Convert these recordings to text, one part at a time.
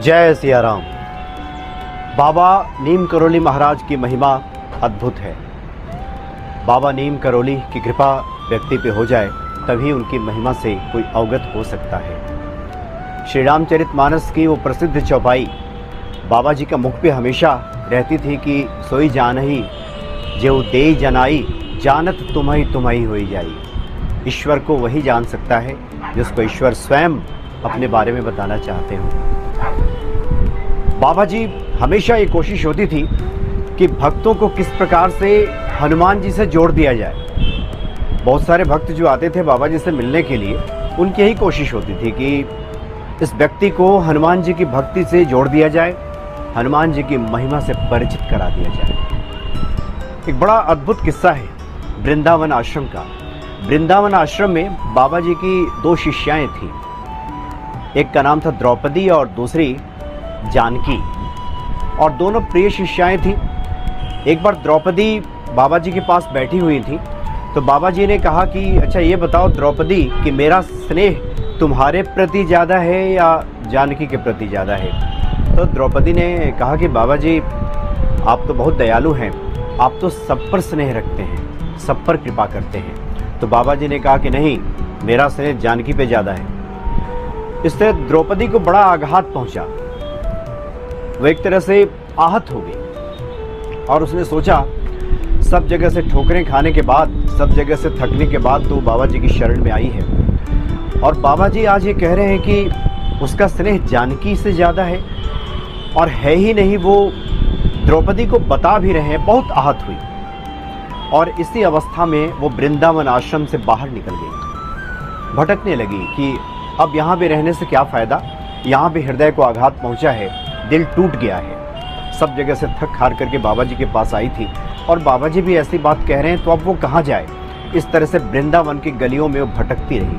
जय सिया राम। बाबा नीम करोली महाराज की महिमा अद्भुत है। बाबा नीम करोली की कृपा व्यक्ति पे हो जाए तभी उनकी महिमा से कोई अवगत हो सकता है। श्री रामचरितमानस की वो प्रसिद्ध चौपाई बाबा जी का मुख पे हमेशा रहती थी कि सोई जानही जेऊ देई जनाई जानत तुम्हारी तुम्हारी होई जाई। ईश्वर को वही जान सकता है जिसको ईश्वर स्वयं अपने बारे में बताना चाहते हो। बाबा जी हमेशा ये कोशिश होती थी कि भक्तों को किस प्रकार से हनुमान जी से जोड़ दिया जाए। बहुत सारे भक्त जो आते थे बाबा जी से मिलने के लिए, उनकी यही कोशिश होती थी कि इस व्यक्ति को हनुमान जी की भक्ति से जोड़ दिया जाए, हनुमान जी की महिमा से परिचित करा दिया जाए। एक बड़ा अद्भुत किस्सा है वृंदावन आश्रम का। वृंदावन आश्रम में बाबा जी की दो शिष्याएं थीं। एक का नाम था द्रौपदी और दूसरी जानकी, और दोनों प्रिय शिष्याएं थीं। एक बार द्रौपदी बाबा जी के पास बैठी हुई थी तो बाबा जी ने कहा कि अच्छा ये बताओ द्रौपदी कि मेरा स्नेह तुम्हारे प्रति ज़्यादा है या जानकी के प्रति ज़्यादा है। तो द्रौपदी ने कहा कि बाबा जी आप तो बहुत दयालु हैं, आप तो सब पर स्नेह रखते हैं, सब पर कृपा करते हैं। तो बाबा जी ने कहा कि नहीं, मेरा स्नेह जानकी पे ज़्यादा है। इससे द्रौपदी को बड़ा आघात पहुंचा, वो एक तरह से आहत हो गई और उसने सोचा सब जगह से ठोकरें खाने के बाद, सब जगह से थकने के बाद तो बाबा जी की शरण में आई है, और बाबा जी आज ये कह रहे हैं कि उसका स्नेह जानकी से ज़्यादा है, और है ही नहीं वो द्रौपदी को बता भी रहे हैं। बहुत आहत हुई और इसी अवस्था में वो वृंदावन आश्रम से बाहर निकल गई। भटकने लगी कि अब यहाँ पे रहने से क्या फ़ायदा, यहाँ पे हृदय को आघात पहुँचा है, दिल टूट गया है। सब जगह से थक हार करके बाबा जी के पास आई थी और बाबा जी भी ऐसी बात कह रहे हैं तो अब वो कहाँ जाए। इस तरह से वृंदावन की गलियों में वो भटकती रही,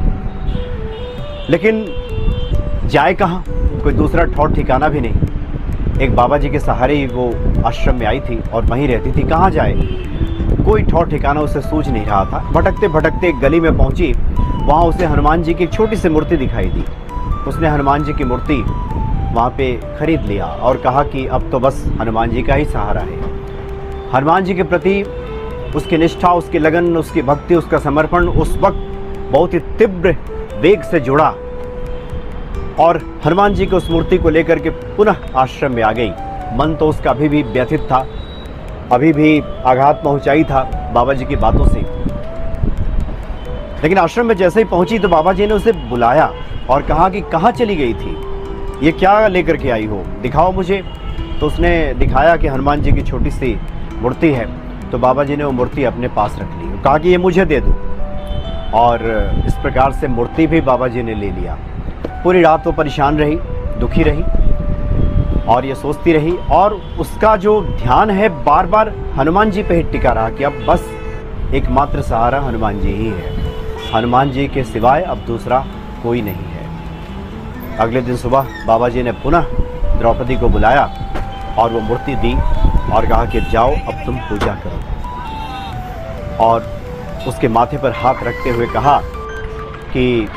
लेकिन जाए कहाँ, कोई दूसरा ठौर ठिकाना भी नहीं। एक बाबा जी के सहारे ही वो आश्रम में आई थी और वहीं रहती थी। कहाँ जाए, कोई ठौर ठिकाना उसे सूझ नहीं रहा था। भटकते भटकते एक गली में पहुंची, वहाँ उसे हनुमान जी की एक छोटी सी मूर्ति दिखाई दी। उसने हनुमान जी की मूर्ति वहाँ पे खरीद लिया और कहा कि अब तो बस हनुमान जी का ही सहारा है। हनुमान जी के प्रति उसकी निष्ठा, उसकी लगन, उसकी भक्ति, उसका समर्पण उस वक्त बहुत ही तीव्र वेग से जुड़ा और हनुमान जी की उस मूर्ति को लेकर के पुनः आश्रम में आ गई। मन तो उसका अभी भी व्यथित था, अभी भी आघात पहुंचाई था बाबा जी की बातों से। लेकिन आश्रम में जैसे ही पहुंची तो बाबा जी ने उसे बुलाया और कहा कि कहाँ चली गई थी, ये क्या लेकर के आई हो, दिखाओ मुझे। तो उसने दिखाया कि हनुमान जी की छोटी सी मूर्ति है। तो बाबा जी ने वो मूर्ति अपने पास रख ली, कहा कि ये मुझे दे दो, और इस प्रकार से मूर्ति भी बाबा जी ने ले लिया। पूरी रात वो परेशान रही, दुखी रही और ये सोचती रही, और उसका जो ध्यान है बार बार हनुमान जी पे ही टिका रहा कि अब बस एकमात्र सहारा हनुमान जी ही है, हनुमान जी के सिवाय अब दूसरा कोई नहीं है। अगले दिन सुबह बाबा जी ने पुनः द्रौपदी को बुलाया और वो मूर्ति दी और कहा कि जाओ अब तुम पूजा करो, और उसके माथे पर हाथ रखते हुए कहा कि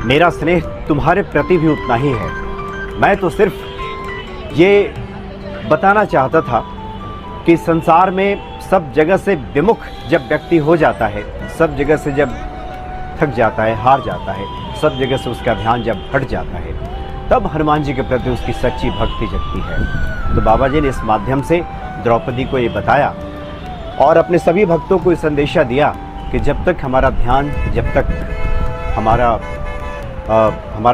मेरा स्नेह तुम्हारे प्रति भी उतना ही है। मैं तो सिर्फ ये बताना चाहता था कि संसार में सब जगह से विमुख जब व्यक्ति हो जाता है, सब जगह से जब थक जाता है, हार जाता है, सब जगह से उसका ध्यान जब हट जाता है, तब हनुमान जी के प्रति उसकी सच्ची भक्ति जगती है। तो बाबा जी ने इस माध्यम से द्रौपदी को ये बताया और अपने सभी भक्तों को ये संदेशा दिया कि जब तक हमारा ध्यान, जब तक हमारा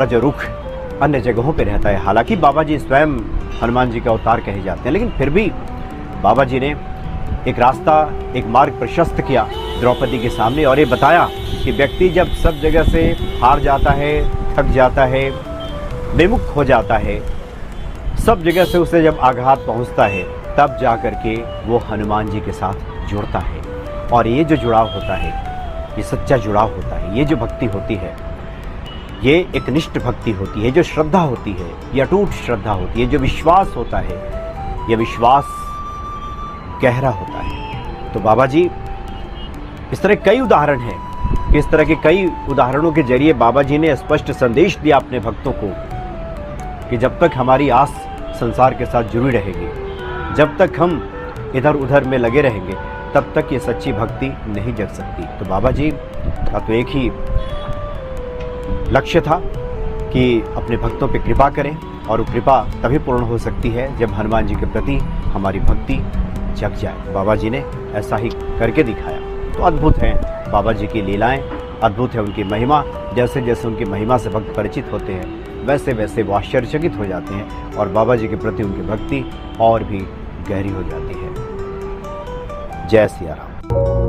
जो रुख अन्य जगहों पे रहता है, हालांकि बाबा जी स्वयं हनुमान जी का अवतार कहे जाते हैं, लेकिन फिर भी बाबा जी ने एक रास्ता, एक मार्ग प्रशस्त किया द्रौपदी के सामने और ये बताया कि व्यक्ति जब सब जगह से हार जाता है, थक जाता है, विमुख हो जाता है, सब जगह से उसे जब आघात पहुंचता है, तब जा कर के वो हनुमान जी के साथ जुड़ता है। और ये जो जुड़ाव होता है, ये सच्चा जुड़ाव होता है, ये जो भक्ति होती है, ये एक निष्ठ भक्ति होती है, जो श्रद्धा होती है, ये अटूट श्रद्धा होती है, जो विश्वास होता है, ये विश्वास गहरा होता है। तो बाबा जी इस तरह कई उदाहरण हैं कि इस तरह के कई उदाहरणों के जरिए बाबा जी ने स्पष्ट संदेश दिया अपने भक्तों को कि जब तक हमारी आस संसार के साथ जुड़ी रहेगी, जब तक हम इधर उधर में लगे रहेंगे, तब तक ये सच्ची भक्ति नहीं जग सकती। तो बाबा जी का तो एक ही लक्ष्य था कि अपने भक्तों पे कृपा करें, और वो कृपा तभी पूर्ण हो सकती है जब हनुमान जी के प्रति हमारी भक्ति जग जाए। बाबा जी ने ऐसा ही करके दिखाया। तो अद्भुत है बाबा जी की लीलाएं, अद्भुत है उनकी महिमा। जैसे जैसे उनकी महिमा से भक्त परिचित होते हैं, वैसे वैसे वो आश्चर्यचकित हो जाते हैं और बाबा जी के प्रति उनकी भक्ति और भी गहरी हो जाती है। जय सिया राम।